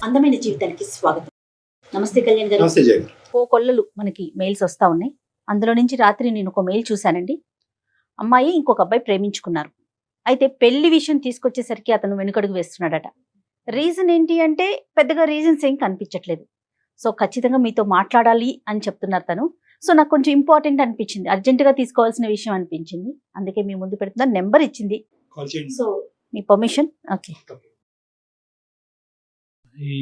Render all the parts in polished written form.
అందమైన జీవితానికి స్వాగతం. నమస్తే కళ్యాణ్ గారు. నమస్తే జయ గారు. ఓ కొల్లలు మనకి మెయిల్స్ వస్తా ఉన్నాయి. అందులో నుంచి రాత్రి నేను ఒక మెయిల్ చూశానండి. అమ్మాయి ఇంకొక అబ్బాయి ప్రేమించుకున్నారు. అయితే పెళ్లి విషయం తీసుకొచ్చేసరికి అతను వెనుకడుగు వేస్తున్నాడట. రీజన్ ఏంటి అంటే పెద్దగా రీజన్స్ ఏం కనిపించట్లేదు. సో ఖచ్చితంగా మీతో మాట్లాడాలి అని చెప్తున్నారు తను. సో నాకు కొంచెం ఇంపార్టెంట్ అనిపించింది, అర్జెంటుగా తీసుకోవాల్సిన విషయం అనిపించింది. అందుకే మీ ముందు పెడుతున్నా, నెంబర్ ఇచ్చింది. కాల్ చేయండి. సో మీ పర్మిషన్? ఓకే.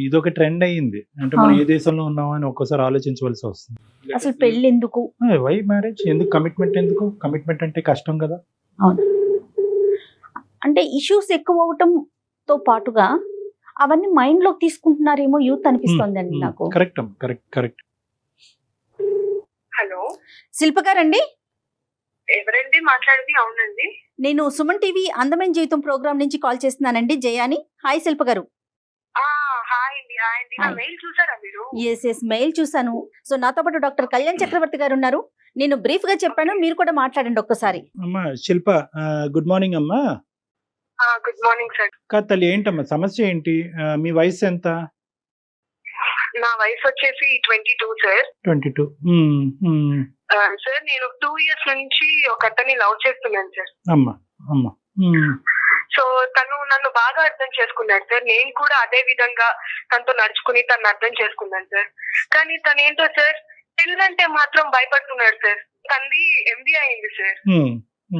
ఇదొక ట్రెండ్ అయ్యింది. అంటే మనం ఏ దేశంలో ఉన్నామో అని ఒక్కోసారి ఆలోచించవలసి వస్తుంది. అసలు పెళ్లి ఎందుకు? వై మ్యారేజ్ ఎందుకు? కమిట్మెంట్ ఎందుకు? కమిట్మెంట్ అంటే కష్టం కదా. అవును, అంటే ఇష్యూస్ ఎక్కువ అవటంతో పాటుగా అవన్నీ మైండ్ లోకి తీసుకుంటున్నారేమో యూత్ అనిపిస్తోందండి నాకు. Correct correct. హలో, శిల్ప గారండి? ఎవరండి మాట్లాడేది? అవునండి, నేను సుమన్ టీవీ అందమైన జీవితం ప్రోగ్రామ్ నుంచి కాల్ చేస్తున్నానండి, జయాని. హాయ్ శిల్ప గారు. హాయ్ అండి. నా హాయ్. మెయిల్ చూసారా మీరు? ఎస్ మెయిల్ చూసాను. సో నాతో పాటు డాక్టర్ కళ్యాణ్ చక్రవర్తి గారు ఉన్నారు. నేను బ్రీఫ్ గా చెప్పాను, మీరు కూడా మాట్లాడండి ఒక్కసారి. అమ్మా శిల్ప, గుడ్ మార్నింగ్ అమ్మా. Good morning sir. తల్లి ఏంటమ్మా సమస్య ఏంటి? మీ వయసు ఎంత? నా వయసు వచ్చేసి 22 సార్. 22. సార్ నేను 2 years నుంచి ఒక అతన్ని లవ్ చేస్తున్నాను సార్. అమ్మా అమ్మా. సో తను నన్ను బాగా అర్థం చేసుకున్నాడు సార్. నేను కూడా అదే విధంగా తనతో నడుచుకుని తను అర్థం చేసుకున్నాను సార్. కానీ తను ఏంటో సార్, పిల్లంటే మాత్రం భయపడుతున్నాడు సార్. తనది MBA అయింది సార్.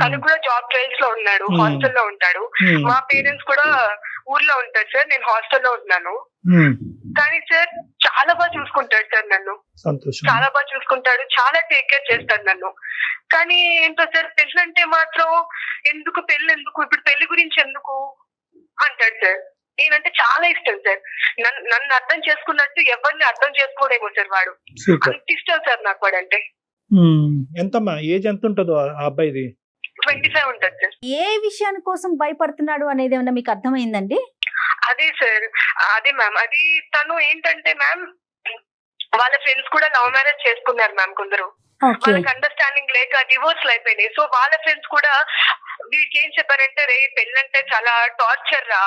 తను కూడా జాబ్ ట్రయల్స్ లో ఉన్నాడు, హాస్టల్లో ఉంటాడు. మా పేరెంట్స్ కూడా ఊర్లో ఉంటారు సార్, నేను హాస్టల్లో ఉంటున్నాను. కానీ సార్ చాలా బాగా చూసుకుంటాడు సార్ నన్ను. సంతోషం. చాలా బాగా చూసుకుంటాడు, చాలా టేక్ కేర్ చేస్తాడు నన్ను. కానీ ఏంటో సార్, పెళ్ళంటే మాత్రం ఎందుకు, పెళ్ళి ఎందుకు, ఇప్పుడు పెళ్లి గురించి ఎందుకు అంటాడు సార్. నేనంటే చాలా ఇష్టం సార్. నన్ను అర్థం చేసుకున్నట్టు ఎవరిని అర్థం చేసుకోడేమో సార్ వాడు. అంత ఇష్టం సార్ నాకు వాడంటే. ఎంతమ్మా ఏజ్ ఎంత ఉంటుందో ఆ అబ్బాయిది? 25 ఉంటుంది సార్. ఏ విషయాని కోసం భయపడుతున్నాడు అనేది ఏమన్నా మీకు అర్థమైందండి? అదే సార్, అదే మ్యామ్. అది తను ఏంటంటే మ్యామ్, వాళ్ళ ఫ్రెండ్స్ కూడా లవ్ మ్యారేజ్ చేసుకున్నారు మ్యామ్ కొందరు. వాళ్ళకి అండర్స్టాండింగ్ లేక డివోర్స్ అయిపోయినాయి. సో వాళ్ళ ఫ్రెండ్స్ కూడా వీడికి ఏం చెప్పారంటే, రే పెళ్ళంటే చాలా టార్చర్ రా,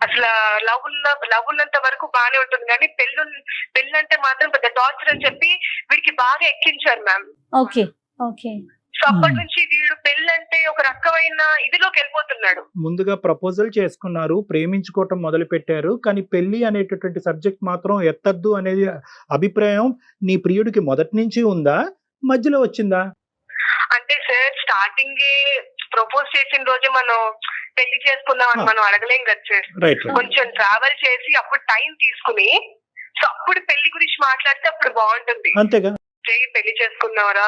అసలు లవ్ ఉన్నంత వరకు బాగానే ఉంటుంది కానీ పెళ్ళంటే మాత్రం పెద్ద టార్చర్ అని చెప్పి వీడికి బాగా ఎక్కించారు మ్యామ్. Okay okay. సో అప్పటి నుంచి వీడు పెళ్ళంటే ఒక రకమైన ఇదిలోకి వెళ్ళిపోతున్నాడు. ముందుగా ప్రపోజల్ చేసుకున్నారు, ప్రేమించుకోవటం మొదలు పెట్టారు, కానీ పెళ్లి అనేటటువంటి సబ్జెక్ట్ మాత్రం ఎత్తద్దు అనేది అభిప్రాయం నీ ప్రియుడికి మొదటి నుంచి ఉందా, మధ్యలో వచ్చిందా? అంటే సార్ స్టార్టింగ్ ప్రపోజ్ చేసిన రోజు మనం పెళ్లి చేసుకుందాం అని మనం అడగలేం కదా సార్. కొంచెం ట్రావెల్ చేసి అప్పుడు టైం తీసుకుని, సో అప్పుడు పెళ్లి గురించి మాట్లాడితే అప్పుడు బాగుంటుంది. అంతేగా. పెళ్లి చేసుకున్నావరా,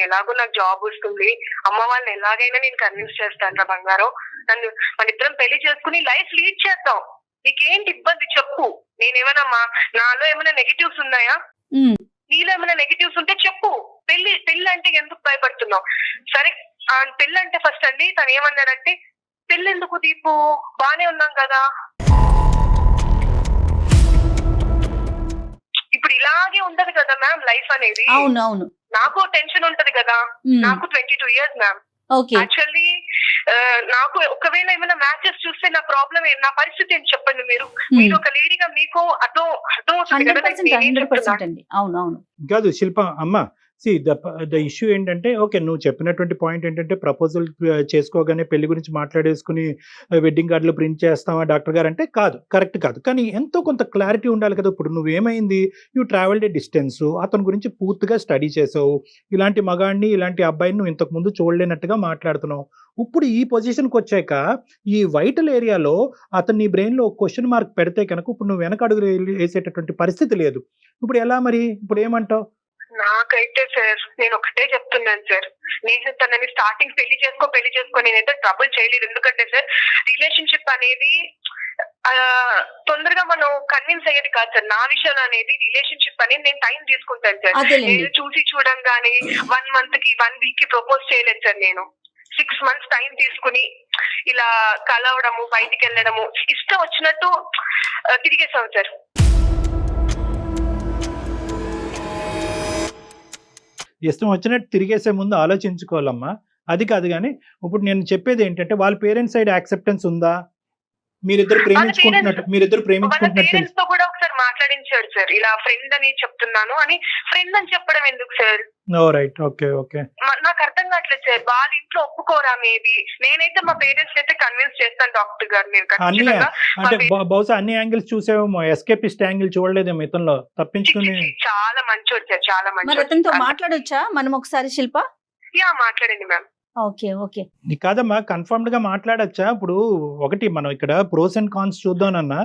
ఎలాగో నాకు జాబ్ వస్తుంది, అమ్మ వాళ్ళని ఎలాగైనా నేను కన్విన్స్ చేస్తాను రా బంగారం, నన్ను మన ఇద్దరం పెళ్లి చేసుకుని లైఫ్ లీడ్ చేద్దాం, నీకేంటి ఇబ్బంది చెప్పు, నేనేమైనా నాలో ఏమైనా నెగిటివ్స్ ఉన్నాయా, నీలో ఏమైనా నెగిటివ్స్ ఉంటే చెప్పు, పెళ్లి అంటే ఎందుకు భయపడుతున్నావు? సరే పెళ్లి అంటే ఫస్ట్ అండి తను ఏమన్నాడంటే, పెళ్లి ఎందుకు దీపు, బానే ఉన్నాం కదా. ఇప్పుడు ఇలాగే ఉండదు కదా మ్యామ్ లైఫ్ అనేది. అవునవును, నాకు టెన్షన్ ఉంటది కదా. నాకు 22 years మ్యామ్. యాక్చువల్లీ నాకు ఒకవేళ ఏమైనా మ్యాచెస్ చూస్తే నా ప్రాబ్లం నా పరిస్థితి ఏంటి చెప్పండి మీరు. మీరు ఒక లేడీగా మీకు అర్థం అవుతుంది కదా. అవునవును కాదు శిల్ప అమ్మ, ద ఇష్యూ ఏంటంటే, ఓకే నువ్వు చెప్పినటువంటి పాయింట్ ఏంటంటే ప్రపోజల్ చేసుకోగానే పెళ్లి గురించి మాట్లాడేసుకుని వెడ్డింగ్ కార్డులు ప్రింట్ చేస్తావా డాక్టర్ గారు అంటే కాదు, కరెక్ట్ కాదు. కానీ ఎంతో కొంత క్లారిటీ ఉండాలి కదా. ఇప్పుడు నువ్వేమైంది, యూ ట్రావెల్డ్ ఏ డిస్టెన్స్, అతని గురించి పూర్తిగా స్టడీ చేసావు, ఇలాంటి మగాడిని ఇలాంటి అబ్బాయిని నువ్వు ఇంతకు ముందు చూడలేనట్టుగా మాట్లాడుతున్నావు. ఇప్పుడు ఈ పొజిషన్కి వచ్చాక ఈ వైటల్ ఏరియాలో అతను నీ బ్రెయిన్లో క్వశ్చన్ మార్క్ పెడితే కనుక ఇప్పుడు నువ్వు వెనక అడుగు వేసేటటువంటి పరిస్థితి లేదు. ఇప్పుడు ఎలా మరి, ఇప్పుడు ఏమంటావు? నాకైతే సార్ నేను ఒకటే చెప్తున్నాను సార్, నేను తనని స్టార్టింగ్ పెళ్లి చేసుకో నేనైతే ట్రబుల్ చేయలేదు. ఎందుకంటే సార్ రిలేషన్షిప్ అనేది తొందరగా మనం కన్విన్స్ అయ్యేది కాదు సార్. నా విషయం అనేది రిలేషన్షిప్ అనేది నేను టైం తీసుకుంటాను సార్. నేను చూసి చూడంగానే 1 month కి 1 week కి ప్రపోజ్ చేయలేదు సార్. నేను 6 months టైం తీసుకుని ఇలా కలవడము, బయటికి వెళ్ళడము, ఇష్టం వచ్చినట్టు తిరిగేసాం సార్. ఇష్టం వచ్చినట్టు తిరిగేసే ముందు ఆలోచించుకోవాలమ్మా. అది కాదు కానీ ఇప్పుడు నేను చెప్పేది ఏంటంటే, వాళ్ళ పేరెంట్స్ సైడ్ యాక్సెప్టెన్స్ ఉందా? మీరిద్దరు ప్రేమించుకుంటున్నట్టు పేరెంట్స్ తో కూడా ఒకసారి మాట్లాడించాడు సార్. ఇలా ఫ్రెండ్ అని చెప్తున్నాను అని. ఫ్రెండ్ అని చెప్పడం ఎందుకు సార్? Right, okay okay. నాకు అర్థం కావట్లేదు సార్. వాళ్ళ ఇంట్లో ఒప్పుకోరా? మేబీ నేనైతే మా పేరెంట్స్ అయితే కన్విన్స్ చేస్తాను డాక్టర్ గారు. మీరు అన్ని ఖచ్చితంగా అంటే బహుశా అన్ని యాంగిల్స్ చూసేమో, ఎస్కేపిస్ట్ యాంగిల్ చూడలేదేమో ఇతనిలో, తప్పించుకుని. చాలా మంచోడు సార్, చాలా మరి మంచి. అతనితో మాట్లాడొచ్చా మనం ఒకసారి శిల్ప? మాట్లాడండి మ్యామ్. Okay okay. కాదమ్మా, కన్ఫర్మ్డ్ గా మాట్లాడచ్చా? ఇప్పుడు ఒకటి మనం ఇక్కడ ప్రోస్ అండ్ కాన్స్ చూద్దామన్నా,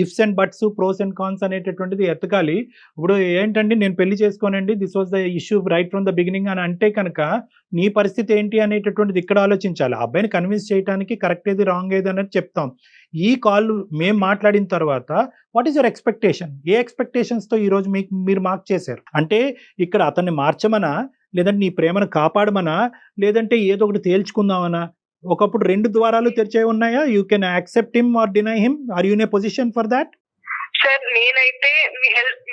ifs and buts, pros and cons అనేటటువంటిది ఎతకాలి. ఇప్పుడు ఏంటండి, నేను పెళ్లి చేసుకోనండి, this was the issue right from the beginning అని అంటే కనుక నీ పరిస్థితి ఏంటి అనేటటువంటిది ఇక్కడ ఆలోచించాలి. అబ్బాయిని కన్విన్స్ చేయడానికి కరెక్ట్ ఏది రాంగ్ ఏది అనేది చెప్తాం. ఈ కాల్ మేము మాట్లాడిన తర్వాత what is your expectation? A expectations తో ఈ రోజు మీరు మార్క్ చేశారు? అంటే ఇక్కడ అతన్ని మార్చమనా, లేదంటే నీ ప్రేమను కాపాడమనా, లేదంటే ఏదో ఒకటి తేల్చుకుందామనా? ఒకప్పుడు 2 ద్వారాలు తెరిచే ఉన్నాయా? You can accept him or deny him. Are you in a position for that? Sir నేనైతే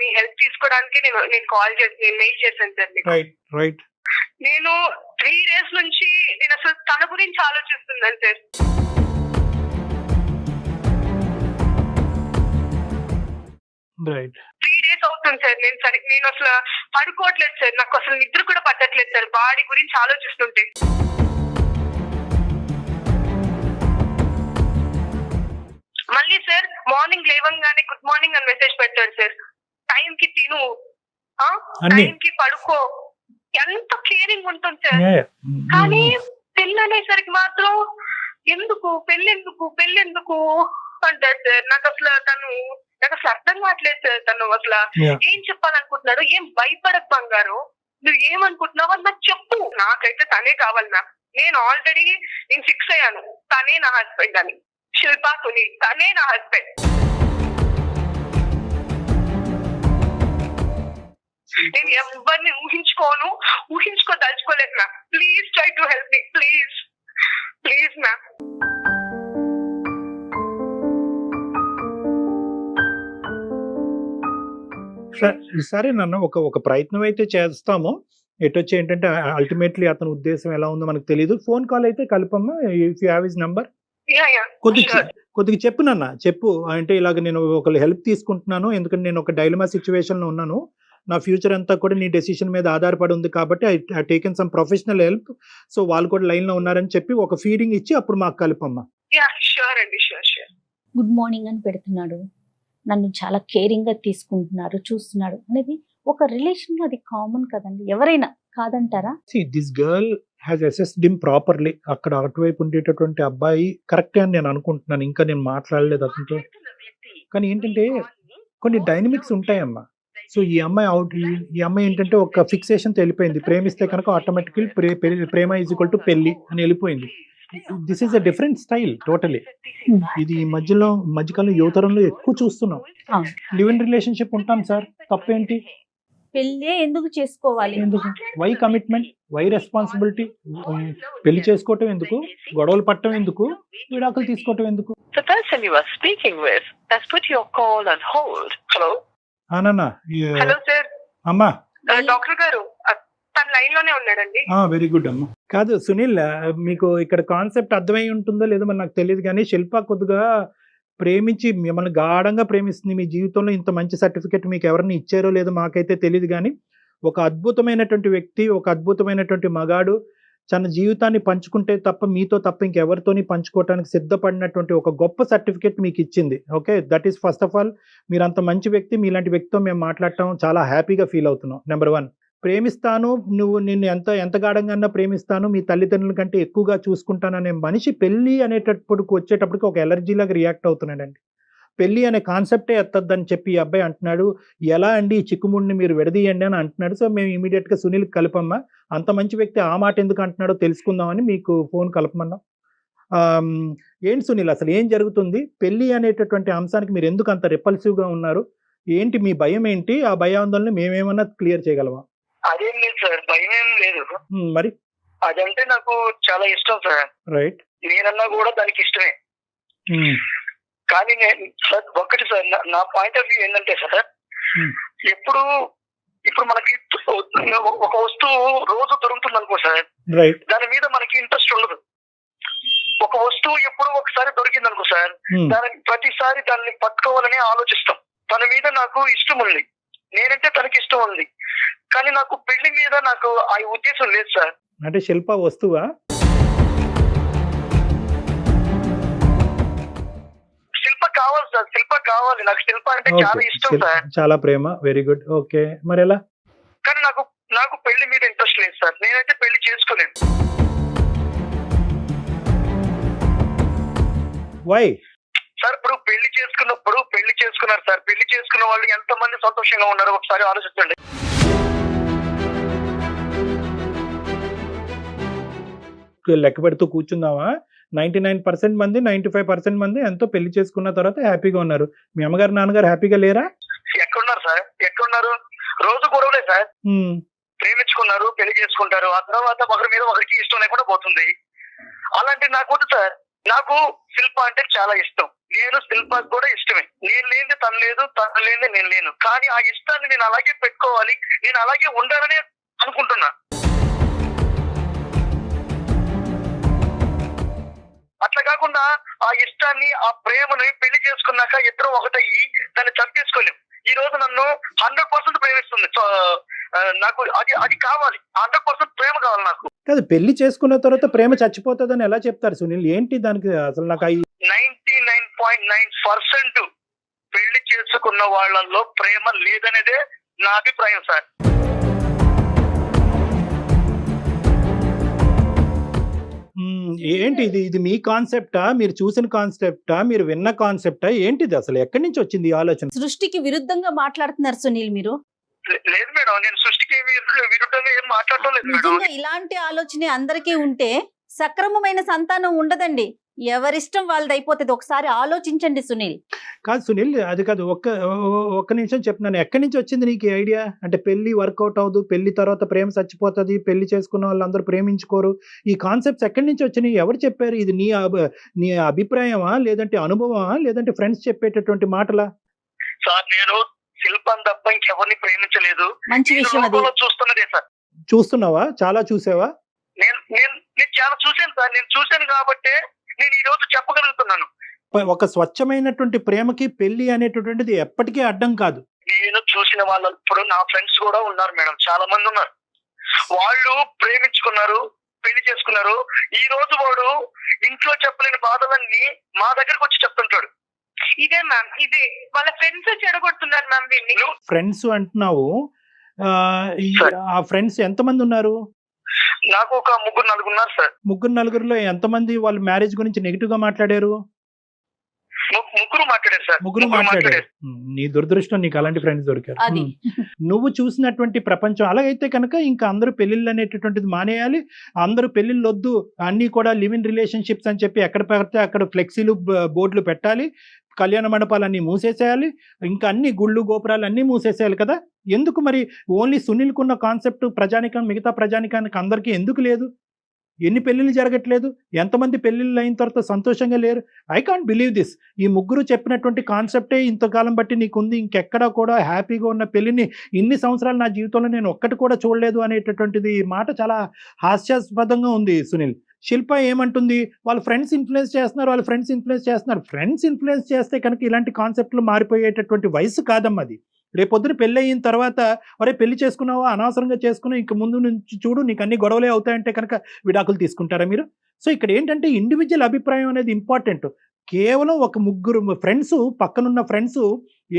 మీ హెల్ప్ తీసుకోవడానికి నేను కాల్ చేసి నేను మెయిల్ చేశాను సార్ మీకు. Right right. నేను 3 days నుంచి నేను అసలు తన గురించి ఆలోచిస్తున్నాను సార్. రైట్. 3 days అవుతుంది సార్. నేను అసలు పడుకోవట్లేదు సార్. నాకు అసలు నిద్ర కూడా పట్టట్లేదు సార్ వాడి గురించి ఆలోచిస్తుంటే. మళ్ళీ సార్ మార్నింగ్ లేవంగానే గుడ్ మార్నింగ్ అని మెసేజ్ పెట్టాడు సార్. టైం కి తిను, టైం కి పడుకో, ఎంత కేరింగ్ ఉంటుంది సార్. కానీ పెళ్ళి అనేసరికి మాత్రం ఎందుకు పెళ్ళెందుకు అంటాడు సార్. నాకు అసలు అర్థం కావట్లేదు సార్. తను అసలు ఏం చెప్పాలనుకుంటున్నాడు? ఏం భయపడకు బంగారు, నువ్వు ఏమనుకుంటున్నావు అని నాకు చెప్పు. నాకైతే తనే కావాలి మ్యామ్. నేను ఫిక్స్ అయ్యాను, తనే నా హస్బెండ్ అని. శిల్పా సునీల్ తనే నా హస్బెండ్. నేను ఎవరిని ఊహించుకోదలుచుకోలేదు ma'am. Please try to help me, please ma'am. సరే నన్ను ఒక ప్రయత్నం అయితే చేస్తాము. ఎటొచ్చి ఏంటంటే అల్టిమేట్లీ అతని ఉద్దేశం ఎలా ఉందో మనకు తెలియదు. ఫోన్ కాల్ అయితే కలపమ్మా, if you have his number. కొద్దిగా చెప్పు నాన్న, చెప్పు. అంటే ఇలాగ నేను ఒకళ్ళు హెల్ప్ తీసుకుంటున్నాను, ఎందుకంటే నేను ఒక డైలమా సిచ్యువేషన్ లో ఉన్నాను. నా ఫ్యూచర్ అంతా కూడా నీ డెసిషన్ మీద ఆధారపడి ఉంది కాబట్టి I taken some professional help. So వాళ్ళు కూడా లైన్ లో ఉన్నారని చెప్పి ఒక ఫీడింగ్ ఇచ్చి అప్పుడు మాకు కలుపమ్మా. గుడ్ మార్నింగ్ అని పెడుతున్నాడు, నన్ను చాలా కేరింగ్ గా తీసుకుంటున్నారు, చూస్తున్నాడు అనేది ఒక రిలేషన్ లో అది కామన్ కదండి, ఎవరైనా కాదంటారా? This girl has assessed him properly. అక్కడ అటువైపు ఉండేటటువంటి అబ్బాయి కరెక్టే అని నేను అనుకుంటున్నాను. ఇంకా నేను మాట్లాడలేదు అతనితో. కానీ ఏంటంటే కొన్ని డైనమిక్స్ ఉంటాయమ్మా. సో ఈ అమ్మాయి ఏంటంటే ఒక ఫిక్సేషన్ వెళ్ళిపోయింది. ప్రేమిస్తే కనుక ఆటోమేటికల్ ప్రేమ ఈజ్ ఈక్వల్ టు పెళ్లి అని వెళ్ళిపోయింది. This is a different style totally. ఇది మధ్యకాలంలో యువతరంలో ఎక్కువ చూస్తున్నాం. లివ్ ఇన్ రిలేషన్షిప్ ఉంటాం సార్, తప్పేంటి? పెళ్ళే ఎందుకు చేసుకోవాలి? ఎందుకు? Why commitment, why responsibility? పెళ్లి చేసుకోవటం ఎందుకు? గొడవలు పట్టడం ఎందుకు? విడాకులు తీసుకోవటం ఎందుకు? The person you are speaking with has put your call on hold. Hello? నాన్న. Hello sir. అమ్మా. డాక్టర్ గారు తన లైన్ లోనే ఉన్నాడండి. వెరీ గుడ్ అమ్మా. కాదు సునీల్, మీకు ఇక్కడ కాన్సెప్ట్ అర్థమై ఉంటుందో లేదో మరి నాకు తెలియదు, కానీ శిల్ప కొద్దిగా ప్రేమించి మిమ్మల్ని గాఢంగా ప్రేమిస్తుంది. మీ జీవితంలో ఇంత మంచి సర్టిఫికెట్ మీకు ఎవరిని ఇచ్చారో లేదో మాకైతే తెలియదు, కానీ ఒక అద్భుతమైనటువంటి వ్యక్తి, ఒక అద్భుతమైనటువంటి మగాడు తన జీవితాన్ని పంచుకుంటే తప్ప మీతో తప్ప ఇంకెవరితోని పంచుకోవడానికి సిద్ధపడినటువంటి ఒక గొప్ప సర్టిఫికెట్ మీకు ఇచ్చింది. Okay, that is first of all. మీరు అంత మంచి వ్యక్తి, మీలాంటి వ్యక్తితో మేము మాట్లాడటం చాలా హ్యాపీగా ఫీల్ అవుతున్నాం. నెంబర్ 1, ప్రేమిస్తాను, నువ్వు నిన్ను ఎంత గాఢంగా ప్రేమిస్తాను, మీ తల్లిదండ్రుల కంటే ఎక్కువగా చూసుకుంటాననే మనిషి పెళ్ళి అనేటప్పటికి వచ్చేటప్పటికి ఒక ఎలర్జీ లాగా రియాక్ట్ అవుతున్నాడండి. పెళ్ళి అనే కాన్సెప్టే ఎత్తద్దని చెప్పి ఈ అబ్బాయి అంటున్నాడు. ఎలా అండి ఈ చిక్కుముడిని మీరు విడదీయండి అని అంటున్నాడు. సో మేము ఇమీడియట్గా సునీల్కి కలపమ్మా, అంత మంచి వ్యక్తి ఆ మాట ఎందుకు అంటున్నాడో తెలుసుకుందామని మీకు ఫోన్ కలపమన్నాం. ఏంటి సునీల్, అసలు ఏం జరుగుతుంది? పెళ్ళి అనేటటువంటి అంశానికి మీరు ఎందుకు అంత రిపల్సివ్గా ఉన్నారు? ఏంటి మీ భయం ఏంటి? ఆ భయాందోళన మేమేమన్నా క్లియర్ చేయగలమా? అదేం లేదు సార్, భయం ఏం లేదు. మరి అదంటే నాకు చాలా ఇష్టం సార్. రైట్. నేనన్నా కూడా దానికి ఇష్టమే. కానీ నేను సార్ ఒక్కటి సార్, నా పాయింట్ ఆఫ్ వ్యూ ఏంటంటే సార్, ఇప్పుడు మనకి ఒక వస్తువు రోజు దొరుకుతుంది అనుకో సార్, దాని మీద మనకి ఇంట్రెస్ట్ ఉండదు. ఒక వస్తువు ఎప్పుడు ఒకసారి దొరికింది అనుకో సార్, ప్రతిసారి దాన్ని పట్టుకోవాలని ఆలోచిస్తాం. తన మీద నాకు ఇష్టం ఉంది, నేనంటే తనకి ఇష్టం ఉంది, కానీ నాకు పెళ్లి మీద నాకు ఆ ఉద్దేశం లేదు సార్. అంటే శిల్ప వస్తువా? శిల్ప కావాలి సార్, శిల్ప కావాలి నాకు. శిల్ప అంటే చాలా ఓకే, ఇష్టం సార్, చాలా ప్రేమ, వెరీ గుడ్. ఓకే, మరి ఎలా? కానీ నాకు పెళ్లి మీద ఇంట్రెస్ట్ లేదు సార్. నేనైతే పెళ్లి చేసుకోలేను. వై? సార్ ఇప్పుడు పెళ్లి చేసుకున్నారు సార్. పెళ్లి చేసుకున్న వాళ్ళు ఎంతమంది సంతోషంగా ఉన్నారో ఒకసారి ఆలోచించండి. లెక్క పెడుతూ కూర్చుందామా? 99% మంది 95% మంది ఎంతో పెళ్లి చేసుకున్న తర్వాత హ్యాపీగా ఉన్నారు. మీ అమ్మగారు నాన్నగారు హ్యాపీగా లేరా? ఎక్కడున్నారు సార్? ఎక్కడున్నారు? రోజు గొడవలే సార్. ప్రేమించుకున్నారు, పెళ్లి చేసుకుంటారు, ఆ తర్వాత ఒకరి మీద ఒకరికి ఇష్టం లేకుండా పోతుంది. అలాంటి నాకు వద్దు సార్. నాకు శిల్ప అంటే చాలా ఇష్టం. నేను శిల్పకు కూడా ఇష్టమే. నేను లేనిది తను లేదు, తను లేనిది నేను లేను. కానీ ఆ ఇష్టాన్ని నేను అలాగే పెట్టుకోవాలి, నేను అలాగే ఉండాలని అనుకుంటున్నా. అట్లా కాకుండా ఆ ఇష్టాన్ని, ఆ ప్రేమను పెళ్లి చేసుకున్నాక ఇద్దరు ఒకటయ్యి దాన్ని చంపేసుకోలేం. ఈ రోజు నన్ను 100% ప్రేమిస్తుంది. నాకు అది కావాలి, 100% ప్రేమ కావాలి నాకు. కాదు, పెళ్లి చేసుకున్న తర్వాత ప్రేమ చచ్చిపోతుందని ఎలా చెప్తారు సునీల్? ఏంటి దానికి అసలు? నాకు 99.9% పెళ్లి చేసుకున్న వాళ్ళల్లో ప్రేమ లేదనేదే నా అభిప్రాయం సార్. ఏంటి ఇది మీ కాన్సెప్టా? మీరు చూసిన కాన్సెప్టా? మీరు విన్న కాన్సెప్టా? ఏంటిది అసలు? ఎక్కడి నుంచి వచ్చింది ఈ ఆలోచన? సృష్టికి విరుద్ధంగా మాట్లాడుతున్నారు సునీల్ మీరు. లేదు మేడం, నేను సృష్టికి విరుద్ధంగా ఏం మాట్లాడటం లేదు మేడం. నిజంగా ఇలాంటి ఆలోచన అందరికీ ఉంటే సక్రమమైన సంతానం ఉండదండి. ఎవరిష్టం వాళ్ళది అయిపోతుంది. ఒకసారి ఆలోచించండి సునీల్. కాదు సునీల్, అది కాదు, ఒక్క నిమిషం చెప్తున్నాను. ఎక్కడి నుంచి వచ్చింది నీకు ఈ ఐడియా? అంటే పెళ్లి వర్కౌట్ అవ్వదు, పెళ్లి తర్వాత ప్రేమ చచ్చిపోతుంది, పెళ్లి చేసుకున్న వాళ్ళందరూ ప్రేమించుకోరు, ఈ కాన్సెప్ట్స్ ఎక్కడి నుంచి వచ్చినాయి? ఎవరు చెప్పారు? ఇది నీ అభిప్రాయమా, లేదంటే అనుభవమా, లేదంటే ఫ్రెండ్స్ చెప్పేటటువంటి మాటలా? సార్ నేను శిల్పం తప్ప ఇంకెవరిని ప్రేమించలేదు. మంచి విషయం అది. చూస్తున్నదే సార్. చూస్తున్నావా? చాలా చూసావా? నేను చాలా చూశాను సార్. నేను చూశాను కాబట్టి నేను ఈ రోజు చెప్పగలుగుతున్నాను. ఒక స్వచ్ఛమైనటువంటి ప్రేమకి పెళ్లి అనేటటువంటిది ఎప్పటికీ అడ్డం కాదు. నేను చూసిన వాళ్ళు ఇప్పుడు నా ఫ్రెండ్స్ కూడా ఉన్నారు మేడం, చాలా మంది ఉన్నారు. వాళ్ళు ప్రేమించుకున్నారు, పెళ్లి చేసుకున్నారు. ఈ రోజు వాడు ఇంట్లో చెప్పలేని బాధలన్నీ మా దగ్గరకు వచ్చి చెప్తుంటాడు. ఇదే మ్యామ్, ఇదే వాళ్ళ ఫ్రెండ్స్ చెడగొడుతున్నారు మ్యామ్ వీళ్ళని. ఫ్రెండ్స్ అంటున్నావు, ఆ ఫ్రెండ్స్ ఎంతమంది ఉన్నారు? నాకు ఒక 3-4 ఉన్నారు సార్. 3-4లో ఎంతమంది వాళ్ళు మ్యారేజ్ గురించి నెగిటివ్ గా మాట్లాడారు? ముగ్గురు మాట్లాడారు సార్. ముగ్గురు మాట్లాడారు. నీ దురదృష్టం, నీకు అలాంటి ఫ్రెండ్స్ దొరికారు. అది నువ్వు చూసినటువంటి ప్రపంచం అలాగైతే కనుక ఇంకా అందరూ పెళ్లిళ్ళు అనేటటువంటిది మానేయాలి. అందరూ పెళ్లిళ్ళు వద్దు, అన్ని కూడా లివ్ ఇన్ రిలేషన్షిప్స్ అని చెప్పి ఎక్కడ పెడితే అక్కడ ఫ్లెక్సీలు బోర్డులు పెట్టాలి, కళ్యాణ మండపాలన్నీ మూసేసేయాలి, ఇంకా అన్ని గుళ్ళు గోపురాలు అన్నీ మూసేసేయాలి కదా. ఎందుకు మరి ఓన్లీ సునీల్కున్న కాన్సెప్ట్ ప్రజానికం, మిగతా ప్రజానికానికి అందరికీ ఎందుకు లేదు? ఎన్ని పెళ్ళిళ్ళు జరగట్లేదు? ఎంతమంది పెళ్ళిళ్ళు అయిన తర్వాత సంతోషంగా లేరు? I can't believe this. ఈ ముగ్గురు చెప్పినటువంటి కాన్సెప్టే ఇంతకాలం బట్టి నీకుంది. ఇంకెక్కడా కూడా హ్యాపీగా ఉన్న పెళ్ళిని ఇన్ని సంవత్సరాలు నా జీవితంలో నేను ఒక్కటి కూడా చూడలేదు అనేటటువంటిది మాట చాలా హాస్యాస్పదంగా ఉంది సునీల్. శిల్ప ఏమంటుంది? వాళ్ళ ఫ్రెండ్స్ ఇన్ఫ్లుయెన్స్ చేస్తున్నారు. ఫ్రెండ్స్ ఇన్ఫ్లుయెన్స్ చేస్తే కనుక ఇలాంటి కాన్సెప్ట్లు మారిపోయేటటువంటి వయసు కాదమ్మా అది. రేపొద్దున పెళ్ళి అయిన తర్వాత ఒరే పెళ్లి చేసుకున్నావా, అనవసరంగా చేసుకున్నావు, ఇంక ముందు నుంచి చూడు నీకు అన్ని గొడవలే అవుతాయంటే కనుక విడాకులు తీసుకుంటారా మీరు? సో ఇక్కడ ఏంటంటే ఇండివిజువల్ అభిప్రాయం అనేది ఇంపార్టెంట్. కేవలం ఒక ముగ్గురు ఫ్రెండ్స్, పక్కనున్న ఫ్రెండ్స్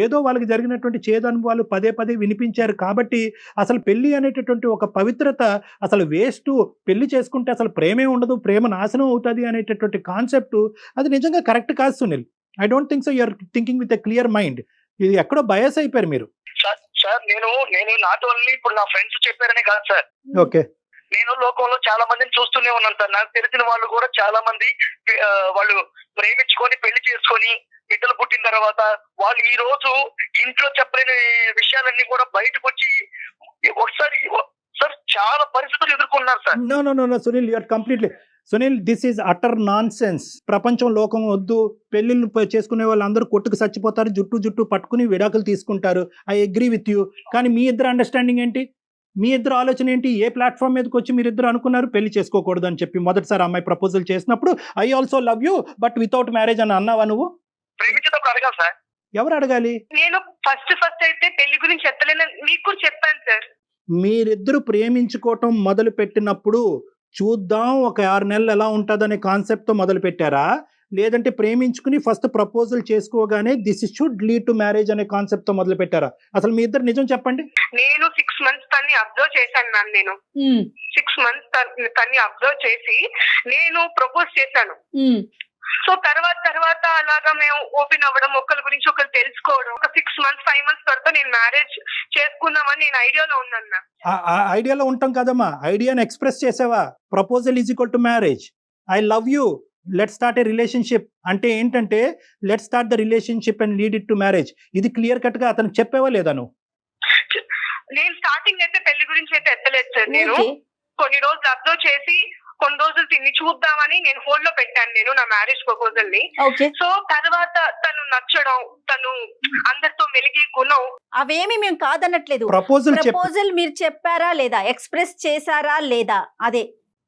ఏదో వాళ్ళకి జరిగినటువంటి చేదు అనుభవాలు పదే పదే వినిపించారు కాబట్టి అసలు పెళ్లి అనేటటువంటి ఒక పవిత్రత అసలు వేస్ట్, పెళ్లి చేసుకుంటే అసలు ప్రేమే ఉండదు, ప్రేమ నాశనం అవుతుంది అనేటటువంటి కాన్సెప్ట్ అది నిజంగా కరెక్ట్ కాదు Sunil. I don't think so. You're thinking with a clear mind. ఇది ఎక్కడో బయాస్ అయిపోయారు మీరు. సార్ నేను నాట్ ఓన్లీ ఇప్పుడు నా ఫ్రెండ్స్ చెప్పారనే కాదు సార్. ఓకే, నేను లోకంలో చాలా మందిని చూస్తూనే ఉన్నాను సార్. నాకు తెలిసిన వాళ్ళు కూడా చాలా మంది వాళ్ళు ప్రేమించుకొని పెళ్లి చేసుకొని బిడ్డలు పుట్టిన తర్వాత వాళ్ళు ఈ రోజు ఇంట్లో చెప్పలేని విషయాలన్నీ కూడా బయటకు వచ్చి ఒకసారి సార్ చాలా పరిస్థితులు ఎదుర్కొన్నారు sir. No Sunil, you're completely Sunil, this is utter nonsense. ప్రపంచం లోకం వద్దు, పెళ్లిళ్ళు చేసుకునే వాళ్ళు అందరూ కొట్టుకు చచ్చిపోతారు, జుట్టు పట్టుకుని విడాకులు తీసుకుంటారు. I agree with you. కానీ మీ ఇద్దరు అండర్స్టాండింగ్ ఏంటి? మీ ఇద్దరు ఆలోచన ఏంటి? ఏ ప్లాట్ఫామ్ మీదకి వచ్చి మీరిద్దరు అనుకున్నారు పెళ్లి చేసుకోకూడదు అని చెప్పి? మొదటిసారి అమ్మాయి ప్రపోజల్ చేసినప్పుడు I also love you but without marriage అని అన్నావా నువ్వు? ప్రేమించేటప్పుడు అడగాలి సార్. ఎవరు అడగాలి? నేను ఫస్ట్ అయితే పెళ్లి గురించి ఎత్తలేను, మీకు కూడా చెప్పాను సార్. మీరిద్దరు ప్రేమించుకోవటం మొదలు పెట్టినప్పుడు చూద్దాం ఒక 6 నెలలు ఎలా ఉంటుందనే కాన్సెప్ట్తో మొదలు పెట్టారా, లేదంటే ప్రేమించుకుని ఫస్ట్ ప్రపోజల్ చేసుకోగానే this should lead to marriage అనే కాన్సెప్ట్తో మొదలు పెట్టారా? అసలు మీ ఇద్దరు నిజం చెప్పండి. నేను 6 months తన్ని అబ్జర్వ్ చేశాను మ్యామ్. నేను 6 months తన్ని అబ్జర్వ్ చేసి నేను ప్రపోజ్ చేశాను. సో తర్వాత అలాగా మేము ఓపెన్ అవ్వడం, ఒకరి గురించి ఒకరు తెలుసుకోవడం, ఒక 6 months 5 months తర్వాత నేను మ్యారేజ్ చేసుకుందామని నేను ఐడియాలో ఉన్నాను మ్యామ్. ఆ ఐడియాలో ఉంటాం కదమ్మా, ఐడియాని ఎక్స్ప్రెస్ చేసావా? Proposal is equal to marriage. I love you, let start A relationship అంటే ఏంటంటే let start the relationship and lead it to marriage. ఇది క్లియర్ కట్ గా అతను చెప్పేవా లేదా నువ్వు? నేను స్టార్టింగ్ అయితే పెళ్లి గురించి అయితే ఎత్తలేదు సార్. నేను కొన్ని రోజులు అబ్జర్వ్ చేసి కొన్ని రోజులు తిని చూద్దామని నేను హోల్డ్ లో పెట్టాను నేను నా మ్యారేజ్ ప్రపోజల్ ని. సో తర్వాత తను నచ్చడం, తను అందరితో మెలిగి గుణం, అవేమి మేము కాదనట్లేదు. ప్రపోజల్ మీరు చెప్పారా లేదా, ఎక్స్ప్రెస్ చేశారా లేదా, అదే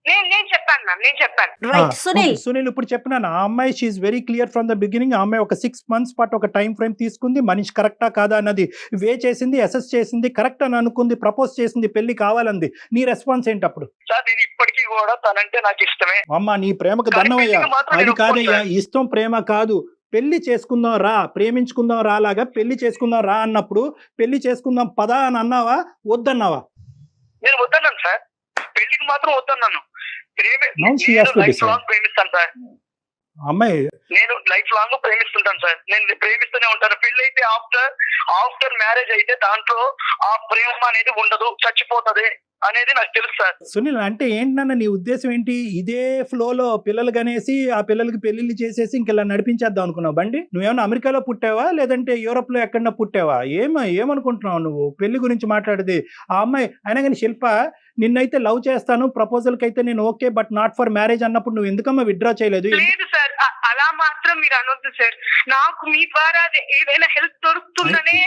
నేను చెప్పాను మ్యామ్, నేను చెప్పాను. రైట్. సునీల్ ఇప్పుడు చెప్పినాను, ఆ అమ్మాయి she's very clear from the beginning. ఆ అమ్మాయి ఒక 6 months పాటు ఒక టైం ఫ్రేమ్ తీసుకుంది, మనిషి కరెక్టా కాదా అన్నది వే చేసింది, అసెస్ చేసింది, కరెక్ట్ అని అనుకుంది, ప్రపోజ్ చేసింది, పెళ్లి కావాలంది. నీ రెస్పాన్స్ ఏంటి అప్పుడు? సార్ నేను ఇప్పటికీ కూడా తనంటే నాకు ఇష్టమే. అమ్మ నీ ప్రేమకు దండమయ్యా. అది కాదయ్యా, ఇష్టం ప్రేమ కాదు. పెళ్లి చేసుకుందాం రా, ప్రేమించుకుందాం రా లాగా పెళ్లి చేసుకుందాం రా అన్నప్పుడు పెళ్లి చేసుకుందాం పదా అని అన్నావా వద్దన్నావా? నేను వద్దన్నాను సార్, పెళ్లికి మాత్రం వద్దన్నాను. లైఫ్ లాంగ్ ప్రేమిస్తాను సార్ అమ్మాయి, నేను లైఫ్ లాంగ్ ప్రేమిస్తుంటాను సార్. నేను ప్రేమిస్తూనే ఉంటాను. పెళ్లి అయితే ఆఫ్టర్ మ్యారేజ్ అయితే దాంట్లో ఆ ప్రేమ అనేది ఉండదు, చచ్చిపోతది అనేది నాకు తెలుసు సార్. సునీల్ అంటే ఏంటన్నా నీ ఉద్దేశం ఏంటి? ఇదే ఫ్లోలో పిల్లలు కనేసి ఆ పిల్లలకి పెళ్లిళ్ళు చేసేసి ఇంకెలా నడిపించేద్దాం అనుకున్నావు బండి? నువ్వేమన్నా అమెరికాలో పుట్టావా లేదంటే యూరోప్ లో ఎక్కడన్నా పుట్టావా? ఏమనుకుంటున్నావు నువ్వు పెళ్లి గురించి మాట్లాడేది? ఆ అమ్మాయి అయినా కానీ శిల్ప నిన్నైతే లవ్ చేస్తాను, ప్రపోజల్ కి అయితే నేను okay but not for marriage అన్నప్పుడు నువ్వు ఎందుకమ్మా విత్డ్రా చేయలేదు? లేదు సార్, అలా మాత్రం మీరు అనొద్దు సార్. నాకు మీ ద్వారా ఏదైనా హెల్ప్ దొరుకుతుందనే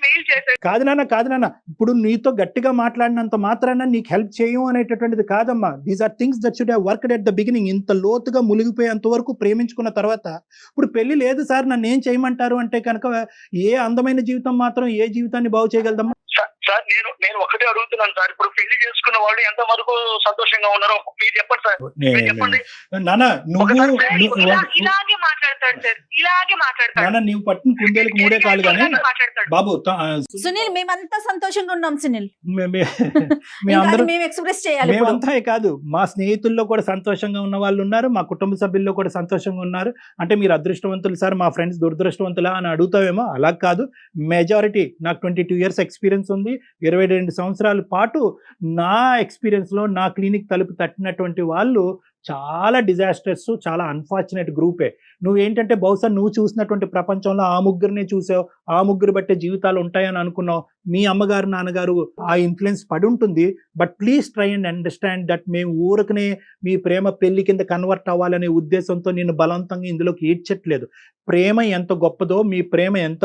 మెయిల్ చేశాను. కాదు నాన్న, ఇప్పుడు నీతో గట్టిగా మాట్లాడినంత మాత్రాన నీకు హెల్ప్ చేయం అనేటటువంటిది కాదమ్మా. These are things that should have worked at the beginning. ఇంత లోతుగా మునిగిపోయేంత వరకు ప్రేమించుకున్న తర్వాత ఇప్పుడు పెళ్లి లేదు సార్ నన్ను ఏం చేయమంటారు అంటే కనుక ఏ అందమైన జీవితం మాత్రం ఏ జీవితాన్ని బాగు చేయగలదమ్మా? సార్ నేను ఒకటే అడుగుతున్నాను సార్, ఇప్పుడు పెళ్లి చేసుకున్న వాళ్ళు ఎంత వరకు సంతోషంగా ఉన్నారో మీరు చెప్పండి సార్. చెప్పండి నాన్న, ఇలాగే మాట్లాడతాడు సార్, ఇలాగే మాట్లాడతాడు. నాన్న నీవు పట్టిన కుందేలకు 3 కాళ్ళు కానీ బాబు. సునీల్ మేమంతా సంతోషంగా ఉన్నాం సునీల్, మీ అందరూ మేము ఎక్స్ప్రెస్ చేయాలి. మేమంతా కాదు, మా స్నేహితుల్లో కూడా సంతోషంగా ఉన్న వాళ్ళు ఉన్నారు, మా కుటుంబ సభ్యుల్లో కూడా సంతోషంగా ఉన్నారు. అంటే మీరు అదృష్టవంతులు సార్, మా ఫ్రెండ్స్ దురదృష్టవంతులా అని అడుగుతావేమో, అలా కాదు. మెజారిటీ నాకు 22 years ఎక్స్పీరియన్స్ ఉంది. 22 సంవత్సరాల పాటు నా ఎక్స్పీరియన్స్లో నా క్లినిక్ తలుపు తట్టినటువంటి వాళ్ళు చాలా డిజాస్టర్స్, చాలా అన్ఫార్చునేట్ గ్రూపే. నువ్వేంటంటే బహుశా నువ్వు చూసినటువంటి ప్రపంచంలో ఆ ముగ్గురినే చూసావు, ఆ ముగ్గురు బట్టే జీవితాలు ఉంటాయని అనుకున్నావు. మీ అమ్మగారు నాన్నగారు ఆ ఇన్ఫ్లుయెన్స్ పడి ఉంటుంది. But please try and understand that మేము ఊరకనే మీ ప్రేమ పెళ్లి కింద కన్వర్ట్ అవ్వాలనే ఉద్దేశంతో నేను బలవంతంగా ఇందులోకి ఈడ్చట్లేదు. ప్రేమ ఎంత గొప్పదో, మీ ప్రేమ ఎంత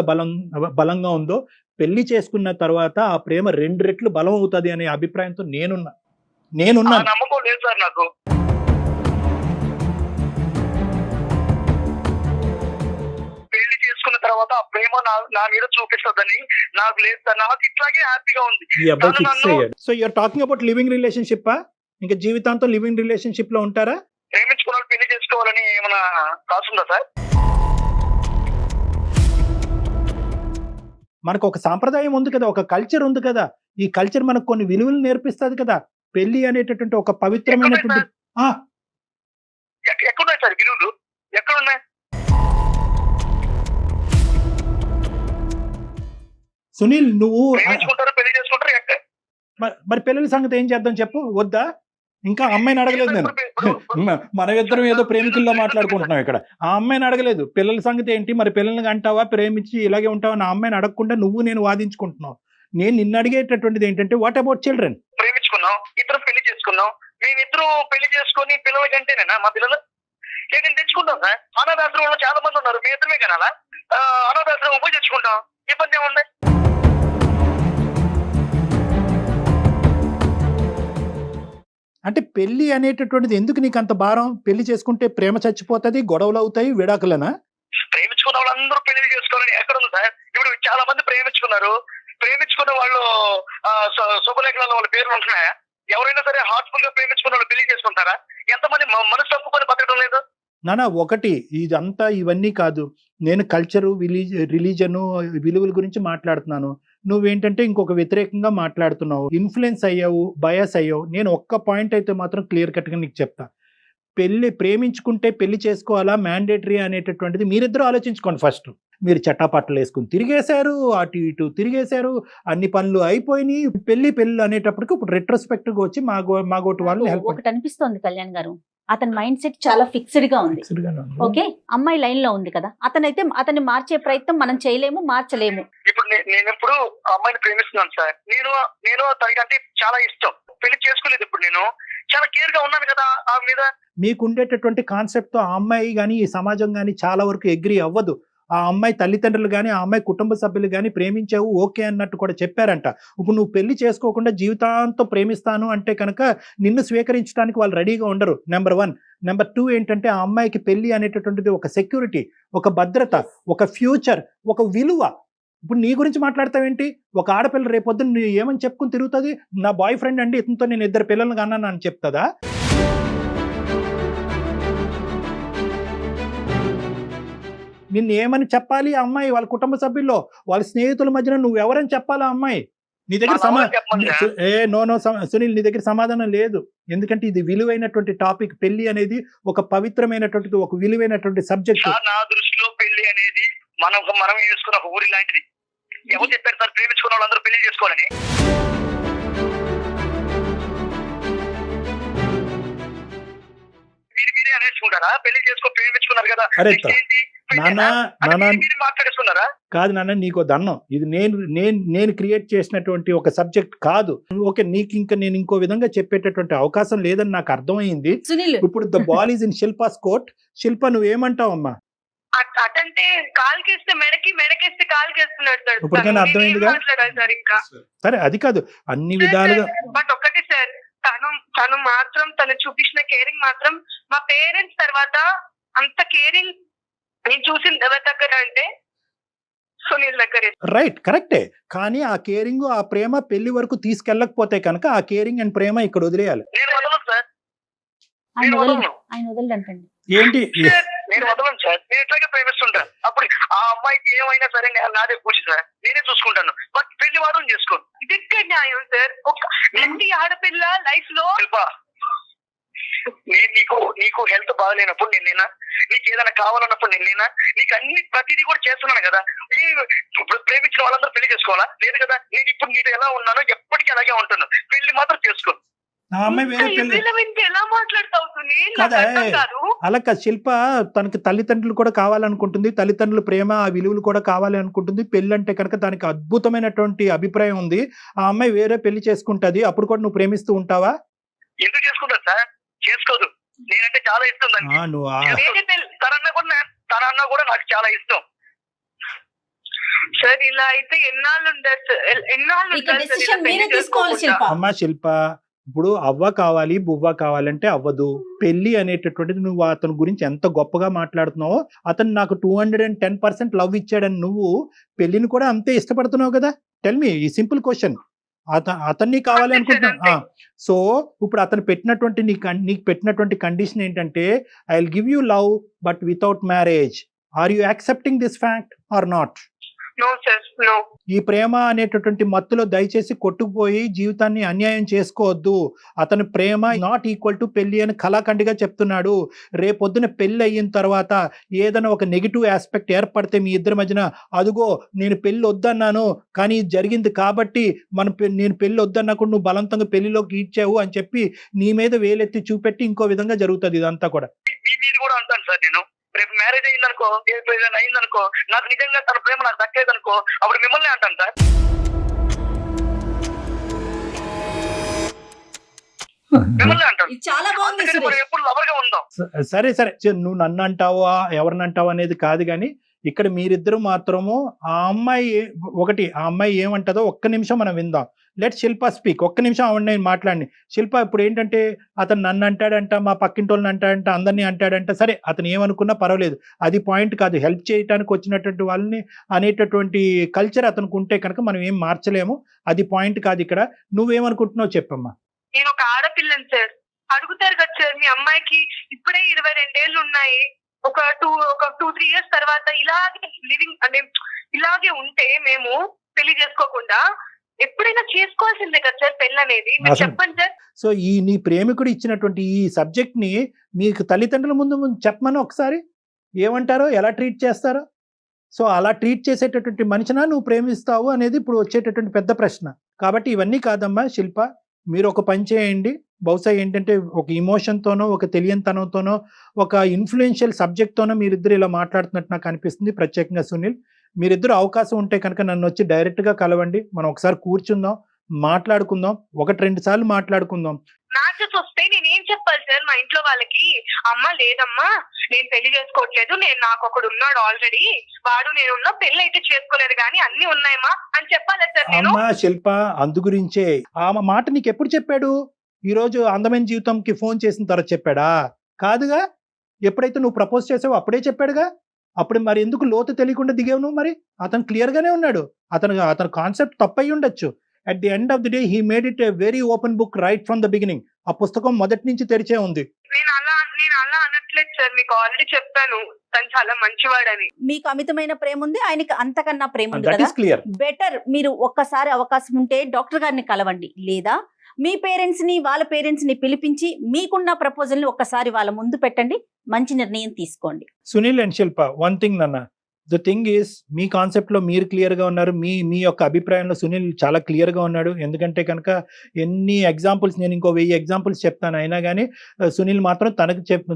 బలంగా ఉందో, పెళ్లి చేసుకున్న తర్వాత ఆ ప్రేమ 2 రెట్లు బలం అవుతుంది అనే అభిప్రాయంతో నేనున్నా. నమ్మకం లేదు సార్ నాకు. పెళ్లి చేసుకున్న తర్వాత ఆ ప్రేమ నా మీద చూపిస్తుందని నాకు లేదు సార్. నాకు ఇట్లాగే హ్యాపీగా ఉంది. ఈ అబ్బాయి ఫిక్స్ అయ్యాడు. So you're talking about living relationship? ఇంకా జీవితాంతం లివింగ్ రిలేషన్షిప్ లో ఉంటారా? ప్రేమించుకున్న పెళ్లి చేసుకోవాలని ఏమైనా రాసుందా సార్? మనకు ఒక సాంప్రదాయం ఉంది కదా, ఒక కల్చర్ ఉంది కదా. ఈ కల్చర్ మనకు కొన్ని విలువలు నేర్పిస్తుంది కదా. పెళ్లి అనేటటువంటి ఒక పవిత్రమైనటువంటి ఎక్కడున్నాయి సార్ విలువలు? ఎక్కడున్నాయి? సునీల్ నువ్వు పెళ్లి చేసుకుంటారు, మరి పిల్లల సంగతి ఏం చేద్దాం చెప్పు? వద్దా? ఇంకా అమ్మాయిని అడగలేదు నేను. మన ఇద్దరం ఏదో ప్రేమికుల్లో మాట్లాడుకుంటున్నాం ఇక్కడ. ఆ అమ్మాయిని అడగలేదు. పిల్లల సంగతి ఏంటి, మరి పిల్లల్ని అంటావా, ప్రేమించి ఇలాగే ఉంటావా? నా అమ్మాయిని అడగకుండా నువ్వు నేను వాదించుకుంటున్నావు. నేను నిన్ను అడిగేటటువంటిది ఏంటంటే వాట్ అబౌట్ చిల్డ్రన్? ప్రేమించుకున్నాం, ఇద్దరం పెళ్లి చేసుకున్నాం. మేమిద్దరం పెళ్లి చేసుకుని పిల్లల కంటేనేనా మా పిల్లలు? నేను తెచ్చుకుంటాం సార్. అనాథాశ్రమంలో చాలా మంది ఉన్నారు, మీ ఇద్దరమే కనాలా? అనాథాశ్రమం పోయి తెచ్చుకుంటాం, ఇబ్బంది ఏముంది? అంటే పెళ్లి అనేటటువంటిది ఎందుకు నీకు అంత భారం? పెళ్లి చేసుకుంటే ప్రేమ చచ్చిపోతుంది, గొడవలు అవుతాయి, విడాకులనా? ప్రేమించుకున్న వాళ్ళందరూ పెళ్లి చేసుకోవాలని ఎక్కడ ఉంది సార్? ఇప్పుడు చాలా మంది ప్రేమించుకున్న వాళ్ళు శుభలేఖనాల వాళ్ళ పేర్లు ఉంటున్నాయా? ఎవరైనా సరే హార్ట్ఫుల్ గా ప్రేమించుకున్న వాళ్ళు పెళ్లి చేసుకుంటారా? ఎంతమంది మనసు తప్పుకొని బతకడం లేదు? నానా ఒకటి ఇదంతా ఇవన్నీ కాదు. నేను కల్చరు రిలీజను విలువల గురించి మాట్లాడుతున్నాను. నువ్వేంటంటే ఇంకొక వ్యతిరేకంగా మాట్లాడుతున్నావు, ఇన్ఫ్లుయెన్స్ అయ్యావు, బయాస్ అయ్యావు. నేను ఒక్క పాయింట్ అయితే మాత్రం క్లియర్ కట్గా నీకు చెప్తా. ప్రేమించుకుంటే పెళ్లి చేసుకోవాలా మ్యాండేటరీ అనేటటువంటిది మీరిద్దరూ ఆలోచించుకోండి. ఫస్ట్ మీరు చట్టాపట్టలు వేసుకుని తిరిగేశారు, అటు ఇటు తిరిగేశారు, అన్ని పనులు అయిపోయినాయి. పెళ్లి అనేటప్పటికి ఇప్పుడు రెట్రోస్పెక్టివ్ గా వచ్చి మాగోటి వాళ్ళు హెల్ప్. ఒకటి అనిపిస్తోంది కళ్యాణ్ గారు, అతని మైండ్ సెట్ చాలా ఫిక్స్డ్ గా ఉంది. ఓకే, అమ్మాయి లైన్ లో ఉంది కదా, అతన్ని మార్చే ప్రయత్నం మనం చేయలేము, మార్చలేము. ఇప్పుడు నేను ఎప్పుడు అమ్మాయిని ప్రేమిస్తున్నాను సార్. నేను తనకంటే చాలా ఇష్టం. పెళ్లి చేసుకోలేదు. ఇప్పుడు నేను చాలా కేర్ గా ఉన్నాను కదా ఆమె మీద. మీకు ఉండేటటువంటి కాన్సెప్ట్ తో ఆ అమ్మాయి కానీ ఈ సమాజం కానీ చాలా వరకు అగ్రి అవ్వదు. ఆ అమ్మాయి తల్లిదండ్రులు కానీ ఆ అమ్మాయి కుటుంబ సభ్యులు కానీ ప్రేమించావు ఓకే అన్నట్టు కూడా చెప్పారంట. ఇప్పుడు నువ్వు పెళ్లి చేసుకోకుండా జీవితాంతం ప్రేమిస్తాను అంటే కనుక నిన్ను స్వీకరించడానికి వాళ్ళు రెడీగా ఉండరు. నెంబర్ 1. నెంబర్ 2 ఏంటంటే ఆ అమ్మాయికి పెళ్లి అనేటటువంటిది ఒక సెక్యూరిటీ, ఒక భద్రత, ఒక ఫ్యూచర్, ఒక విలువ. ఇప్పుడు నీ గురించి మాట్లాడతావేంటి? ఒక ఆడపిల్ల రేపొద్దున నువ్వు ఏమని చెప్పుకుని తిరుగుతుంది? నా బాయ్ ఫ్రెండ్ అండి, ఇతనితో నేను 2 పిల్లలను కన్నాను అని చెప్తుందా? నిన్ను ఏమని చెప్పాలి ఆ అమ్మాయి? వాళ్ళ కుటుంబ సభ్యుల్లో, వాళ్ళ స్నేహితుల మధ్యన నువ్వు ఎవరని చెప్పాలి ఆ అమ్మాయి? నీ దగ్గర సునీల్, నీ దగ్గర సమాధానం లేదు. ఎందుకంటే ఇది విలువైనటువంటి టాపిక్. పెళ్లి అనేది ఒక పవిత్రమైనటువంటి, ఒక విలువైనటువంటి సబ్జెక్ట్. నా దృష్టిలో పెళ్లి అనేది మనం వేసుకున్న ఒక ఊరి లాంటిది. ఎవరు చెప్పారు సార్ ప్రేమించుకున్న వాళ్ళందరూ పెళ్లి చేసుకోవాలని? మీరే అనేసుకుంటారా? పెళ్లి చేసుకో, ప్రేమించుకున్నారు కదా, మాట్లాడేసుకున్నారా? కాదు నాన్న, నీకు దన్నం. ఇది నేను క్రియేట్ చేసినటువంటి ఒక సబ్జెక్ట్ కాదు. ఓకే, నీకు ఇంకా నేను ఇంకో విధంగా చెప్పేటటువంటి అవకాశం లేదని నాకు అర్థమైంది. ఇప్పుడు the ball is in Shilpa's court. Shilpa, నువ్వేమంటావు అమ్మా? అటంటే కాలుకేస్తే మెడకేస్తే కాలుకేస్తున్నాడు సార్. ఇప్పటికైనా అర్థమైందిగా? సరే, అది కాదు, అన్ని విధాలుగా. బట్ ఒకటి సార్, తను మాత్రం తను చూపించిన కేరింగ్ మాత్రం మా పేరెంట్స్ తర్వాత అంత కేరింగ్ నేను చూసిన ఎవరి దగ్గర అంటే సునీల్ దగ్గర. రైట్, కరెక్టే. కానీ ఆ కేరింగ్, ఆ ప్రేమ పెళ్లి వరకు తీసుకెళ్ళకపోతే కనుక ఆ కేరింగ్ అండ్ ప్రేమ ఇక్కడ వదిలేయాలి. ఆయన వదలంటండి. ఏంటి? నేను వదలను సార్. నేను ఇట్లాగే ప్రేమిస్తుంటాను. అప్పుడు ఆ అమ్మాయికి ఏమైనా సరే నాదే పూచి సార్, నేనే చూసుకుంటాను. బట్ పెళ్లి వాదం చేసుకోను. ఇది ఎక్కడ న్యాయం సార్? ఒక ప్రతి ఆడపిల్ల లైఫ్ లో నీకు హెల్త్ బాగాలేనప్పుడు నేనేనా? నీకు ఏదైనా కావాలన్నప్పుడు నేనేనా? నీకు అన్ని ప్రతిదీ కూడా చేస్తున్నాను కదా. ఇప్పుడు ప్రేమించిన వాళ్ళందరూ పెళ్లి చేసుకోవాలా? లేదు కదా. నేను ఇప్పుడు నీతో ఎలా ఉన్నానో ఎప్పటికీ అలాగే ఉంటాను. పెళ్లి మాత్రం చేసుకోను. ఎలా మాట్లాడతావు? అలా కాదు శిల్ప, తనకి తల్లిదండ్రులు కూడా కావాలనుకుంటుంది, తల్లిదండ్రుల ప్రేమ, ఆ విలువలు కూడా కావాలి అనుకుంటుంది. పెళ్లి అంటే కనుక దానికి అద్భుతమైనటువంటి అభిప్రాయం ఉంది. ఆ అమ్మాయి వేరే పెళ్లి చేసుకుంటది, అప్పుడు కూడా నువ్వు ప్రేమిస్తూ ఉంటావా? ఎందుకు చేసుకుంటా సార్? చేసుకోదు. నేనంటే చాలా ఇష్టం. తనన్నా కూడా నాకు చాలా ఇష్టం సార్. ఇలా అయితే ఎన్నాళ్ళు అమ్మా శిల్ప, ఇప్పుడు అవ్వ కావాలి బువ్వ కావాలంటే అవ్వదు. పెళ్లి అనేటటువంటిది నువ్వు అతని గురించి ఎంత గొప్పగా మాట్లాడుతున్నావో, అతను నాకు 210% లవ్ ఇచ్చాడని నువ్వు పెళ్లిని కూడా అంతే ఇష్టపడుతున్నావు కదా. టెల్ మీ ఈ సింపుల్ క్వశ్చన్. అతన్ని కావాలి అనుకుంటున్నా. సో ఇప్పుడు అతను పెట్టినటువంటి నీకు పెట్టినటువంటి కండిషన్ ఏంటంటే, I will give you love but without marriage. Are you accepting this fact or not? No sir, no. ఈ ప్రేమ అనేటటువంటి మత్తులో దయచేసి కొట్టుకుపోయి జీవితాన్ని అన్యాయం చేసుకోవద్దు. అతని ప్రేమ నాట్ ఈక్వల్ టు పెళ్లి అని కళాఖండిగా చెప్తున్నాడు. రేపొద్దున పెళ్లి అయిన తర్వాత ఏదైనా ఒక నెగిటివ్ ఆస్పెక్ట్ ఏర్పడితే మీ ఇద్దరి మధ్యన, అదుగో నేను పెళ్లి వద్దన్నాను కానీ ఇది జరిగింది కాబట్టి నేను పెళ్లి వద్దన్నప్పుడు నువ్వు బలవంతంగా పెళ్లిలోకి ఇచ్చావు అని చెప్పి నీ మీద వేలెత్తి చూపెట్టి ఇంకో విధంగా జరుగుతుంది ఇదంతా కూడా. అంటాను సార్, నేను రేపు మ్యారేజ్ అయిందనుకో, ఏదైనా అయిందనుకో, నాకు నిజంగా తన ప్రేమ నాకు దక్కేదనుకో, అప్పుడు మిమ్మల్ని అంటాను సార్. మిమ్మల్ని అంటాను. చాలా బాగుంది. ఎప్పుడు లవర్గా ఉందాం. సరే సరే, నువ్వు నన్ను అంటావా ఎవరిని అంటావా అనేది కాదు, కానీ ఇక్కడ మీరిద్దరు మాత్రము ఆ అమ్మాయి ఏమంటదో ఒక్క నిమిషం మనం విందాం. లెట్ శిల్ప స్పీక్. ఒక్క నిమిషం ఆవిడ మాట్లాడి. శిల్ప ఇప్పుడు ఏంటంటే అతను నన్ను అంటాడంట, మా పక్కింటి వాళ్ళని అంటాడంట, అందరినీ అంటాడంట. సరే అతను ఏమనుకున్నా పర్వాలేదు, అది పాయింట్ కాదు. హెల్ప్ చేయడానికి వచ్చినటువంటి వాళ్ళని అనేటటువంటి కల్చర్ అతనికి ఉంటే కనుక మనం ఏం మార్చలేము. అది పాయింట్ కాదు ఇక్కడ. నువ్వేమనుకుంటున్నావు చెప్పమ్మా. నేను ఒక ఆడపిల్లని సార్, అడుగుతారు కదా సార్, మీ అమ్మాయికి ఇప్పుడే 22 ఏళ్ళు ఉన్నాయి, ఒక 2-3 ఇయర్స్ తర్వాత ఇలాగే లివింగ్ అంటే ఇలాగే ఉంటే మేము పెళ్లి చేసుకోకుండా ఎప్పుడైనా చేసుకోవాల్సిందే కదా సార్ పెళ్లి అనేది. మీరు అసలు- చెప్పండి సార్. సో ఈ నీ ప్రేమికుడు ఇచ్చినటువంటి ఈ సబ్జెక్ట్ ని మీకు తల్లిదండ్రుల ముందు చెప్పమని ఒకసారి ఏమంటారో, ఎలా ట్రీట్ చేస్తారో. సో అలా ట్రీట్ చేసేటటువంటి మనిషినా నువ్వు ప్రేమిస్తావు అనేది ఇప్పుడు వచ్చేటటువంటి పెద్ద ప్రశ్న. కాబట్టి ఇవన్నీ కాదమ్మా శిల్ప, మీరు ఒక పని చేయండి. బహుశా ఏంటంటే ఒక ఇమోషన్తోనో, ఒక తెలియనితనంతోనో, ఒక ఇన్ఫ్లుయెన్షియల్ సబ్జెక్ట్తోనో మీరిద్దరు ఇలా మాట్లాడుతున్నట్టు నాకు అనిపిస్తుంది. ప్రత్యేకంగా సునీల్, మీరిద్దరు అవకాశం ఉంటే కనుక నన్ను వచ్చి డైరెక్ట్గా కలవండి. మనం ఒకసారి కూర్చుందాం, మాట్లాడుకుందాం, 1-2 సార్లు మాట్లాడుకుందాం. మ్యాచెస్ వస్తే నేనేం చెప్పాలి సార్ మా ఇంట్లో వాళ్ళకి? అమ్మ లేదమ్మా నేను పెళ్లి చేసుకోవట్లేదు, నాకు ఒకడు ఉన్నాడు ఆల్రెడీ, వాడు నేనున్నా పెళ్లి అయితే చేసుకోలేదు కానీ అన్ని ఉన్నాయమ్మా అని చెప్పాలి సార్ నేను? అమ్మా శిల్ప, అందు గురించే ఆ మాట నీకు ఎప్పుడు చెప్పాడు? ఈ రోజు అందమైన జీవితంకి ఫోన్ చేసిన తర్వాత చెప్పాడా? కాదుగా. ఎప్పుడైతే నువ్వు ప్రపోజ్ చేసావో అప్పుడే చెప్పాడుగా. అప్పుడు మరి ఎందుకు లోతు తెలియకుండా దిగావు నువ్వు? మరి అతను క్లియర్ గానే ఉన్నాడు. అతను కాన్సెప్ట్ తప్పయి ఉండొచ్చు. At the end of the day he made it a very open book right from the beginning. ఆ పుస్తకం మొదటి నుంచి తెరిచే ఉంది. నేను అలా అనట్లేదు సార్, మీకు ఆల్రెడీ చెప్పాను తను చాలా మంచివాడని. మీకు అమితమైన ప్రేమ ఉంది, ఆయనకి అంతకన్నా ప్రేమ ఉంది దట్ కదా. Is clear. బెటర్ మీరు ఒక్కసారి అవకాశం ఉంటే డాక్టర్ గారిని కలవండి, లేదా మీ పేరెంట్స్ ని వాళ్ళ పేరెంట్స్ ని పిలిపించి మీకున్న ప్రపోజల్ ని ఒక్కసారి వాళ్ళ ముందు పెట్టండి, మంచి నిర్ణయం తీసుకోండి. Sunil and Shilpa, one thing నాన్న, ద థింగ్ ఈస్ మీ కాన్సెప్ట్లో మీరు క్లియర్గా ఉన్నారు. మీ యొక్క అభిప్రాయంలో సునీల్ చాలా క్లియర్గా ఉన్నాడు. ఎందుకంటే కనుక ఎన్ని ఎగ్జాంపుల్స్, నేను ఇంకో 1000 ఎగ్జాంపుల్స్ చెప్తాను, అయినా కానీ సునీల్ మాత్రం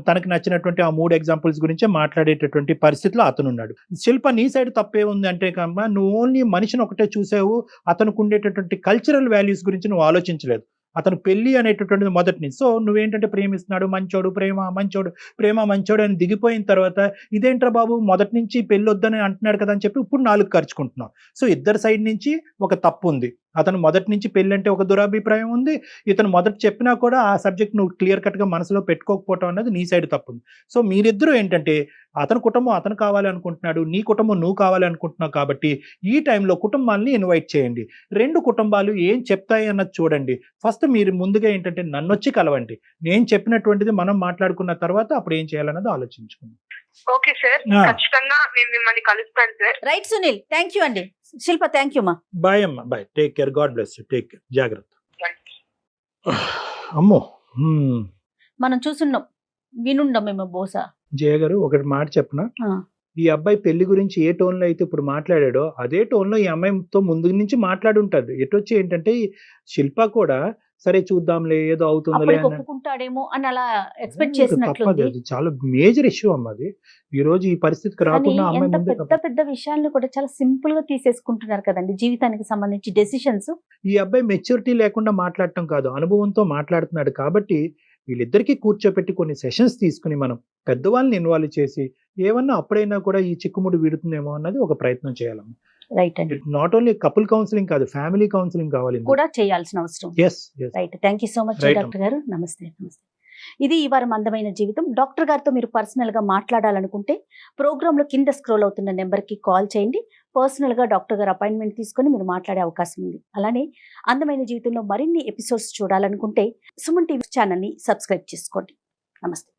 తనకు నచ్చినటువంటి ఆ 3 ఎగ్జాంపుల్స్ గురించే మాట్లాడేటటువంటి పరిస్థితిలో అతను ఉన్నాడు. శిల్ప, నీ సైడ్ తప్పే ఉంది అంటే కనుక నువ్వు ఓన్లీ మనిషిని ఒకటే చూసావు, అతనికి ఉండేటటువంటి కల్చరల్ వాల్యూస్ గురించి నువ్వు ఆలోచించలేదు. అతను పెళ్లి అనేటటువంటిది మొదటి నుంచి. సో నువ్వేంటంటే ప్రేమిస్తున్నాడు, మంచోడు, ప్రేమ మంచోడు అని దిగిపోయిన తర్వాత ఇదేంట్రా బాబు మొదటి నుంచి పెళ్లి వద్దని అంటున్నాడు కదా అని చెప్పి ఇప్పుడు 4 ఖర్చుకుంటున్నావు. సో ఇద్దరు సైడ్ నుంచి ఒక తప్పు ఉంది. అతను మొదటి నుంచి పెళ్లి అంటే ఒక దురాభిప్రాయం ఉంది. ఇతను మొదట చెప్పినా కూడా ఆ సబ్జెక్ట్ నువ్వు క్లియర్ కట్గా మనసులో పెట్టుకోకపోవటం అనేది నీ సైడ్ తప్పు ఉంది. సో మీరిద్దరూ ఏంటంటే అతని కుటుంబం అతను కావాలి అనుకుంటున్నాడు, నీ కుటుంబం నువ్వు కావాలి అనుకుంటున్నావు. కాబట్టి ఈ టైంలో కుటుంబాలని ఇన్వైట్ చేయండి. 2 కుటుంబాలు ఏం చెప్తాయి అన్నది చూడండి. ఫస్ట్ మీరు ముందుగా ఏంటంటే నన్ను వచ్చి కలవండి. నేను చెప్పినటువంటిది మనం మాట్లాడుకున్న తర్వాత అప్పుడు ఏం చేయాలన్నది ఆలోచించుకుందాం. ఓకే సార్, ఖచ్చితంగా నేను మిమ్మల్ని కలుస్తాను sir. Right Sunil, thank you అండి. శిల్ప, థ్యాంక్ యూ మా. బాయ్ అమ్మా, bye. Take care, God bless you, take care, జాగ్రత్త. అమ్మో, మనం చూసున్నాం, వినుండం మేము బహుశా. జయ గారు ఒకటి మాట చెప్పనా? ఈ అబ్బాయి పెళ్లి గురించి ఏ టోన్లో అయితే ఇప్పుడు మాట్లాడాడో అదే టోన్లో ఈ అమ్మాయితో ముందు నుంచి మాట్లాడుంటాడు. ఎటొచ్చి ఏంటంటే శిల్ప కూడా సరే చూద్దాంలే ఏదో అవుతుందిలే అని ఒప్పుకుంటాడేమో అని అలా ఎక్స్పెక్ట్ చేసినట్లుంది. అది చాలా మేజర్ ఇష్యూ అమ్మ. అది ఈ రోజు ఈ పరిస్థితికి రాకుండా అమ్మాయి ఎంత ముందే పెద్ద పెద్ద విషయాలను కూడా చాలా సింపుల్ గా తీసేసుకుంటున్నారు కదండి, జీవితానికి సంబంధించి డెసిషన్స్. ఈ అబ్బాయి మెచ్యూరిటీ లేకుండా మాట్లాడటం కాదు, అనుభవంతో మాట్లాడుతున్నాడు. కాబట్టి వీళ్ళిద్దరికీ కూర్చోపెట్టి కొన్ని సెషన్స్ తీసుకుని మనం పెద్దవాళ్ళని ఇన్వాల్వ్ చేసి ఏమన్నా అప్పుడైనా కూడా ఈ చిక్కుముడి వీడుతుందేమో అన్నది ఒక ప్రయత్నం చేయాలమ్మా. రైట్ అండి. నాట్ ఓన్లీ కపుల్ కౌన్సిలింగ్ కాదు, ఫ్యామిలీ కౌన్సిలింగ్ కావాలి కూడా చేయాల్సిన అవసరం. Right, thank you so much doctor గారు. నమస్తే. ఇది ఈ వారం అందమైన జీవితం. డాక్టర్ గారితో మీరు పర్సనల్ గా మాట్లాడాలనుకుంటే ప్రోగ్రామ్ లో కింద స్క్రోల్ అవుతున్న నెంబర్ కి కాల్ చేయండి. పర్సనల్ గా డాక్టర్ గారు అపాయింట్మెంట్ తీసుకొని మీరు మాట్లాడే అవకాశం ఉంది. అలానే అందమైన జీవితంలో మరిన్ని ఎపిసోడ్స్ చూడాలనుకుంటే సుమన్ టీవీ ఛానల్ ని సబ్స్క్రైబ్ చేసుకోండి. నమస్తే.